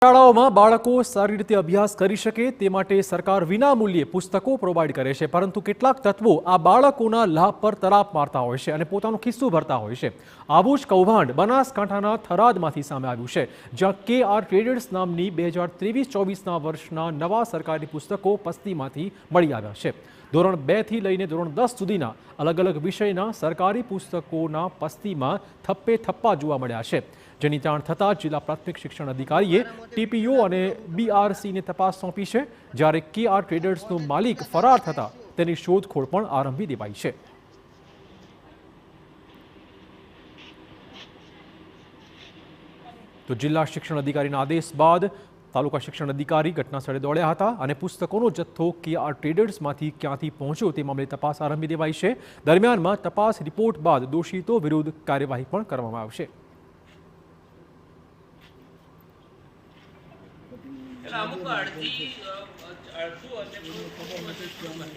શાળાઓમાં બાળકો સારી રીતે અભ્યાસ કરી શકે તે માટે સરકાર વિનામૂલ્યે પુસ્તકો પ્રોવાઈડ કરે છે, પરંતુ કેટલાક તત્વો આ બાળકોના લાભ પર તરાપ મારતા હોય છે અને પોતાનું ખિસ્સું ભરતા હોય છે. આવું જ કૌભાંડ બનાસકાંઠાના થરાદમાંથી સામે આવ્યું છે, જ્યાં KR ટ્રેડર્સ નામની 2023-24ના વર્ષના નવા સરકારી પુસ્તકો પસ્તીમાંથી મળી આવ્યા છે. ધોરણ 2 થી લઈને ધોરણ 10 સુધીના અલગ અલગ વિષયના સરકારી પુસ્તકોના પસ્તીમાં થપ્પે થપ્પા જોવા મળ્યા છે, જેની જાણ થતાં જિલ્લા પ્રાથમિક શિક્ષણ અધિકારીએ TPO અને BRCને તપાસ સોંપી છે, જ્યારે KR ટ્રેડર્સનો માલિક ફરાર થતાં તેની શોધખોળ પણ આરંભી દેવાઈ છે. તો જિલ્લા શિક્ષણ અધિકારીના આદેશ બાદ તાલુકા શિક્ષણ અધિકારી ઘટના સ્થળે દોડ્યા હતા અને પુસ્તકોનો જથ્થો KR ટ્રેડર્સમાંથી ક્યાંથી પહોંચ્યો તે મામલે તપાસ આરંભી દેવાઈ છે. દરમિયાનમાં તપાસ રિપોર્ટ બાદ દોષિતો વિરુદ્ધ કાર્યવાહી પણ કરવામાં આવશે. અમુક અડધું અને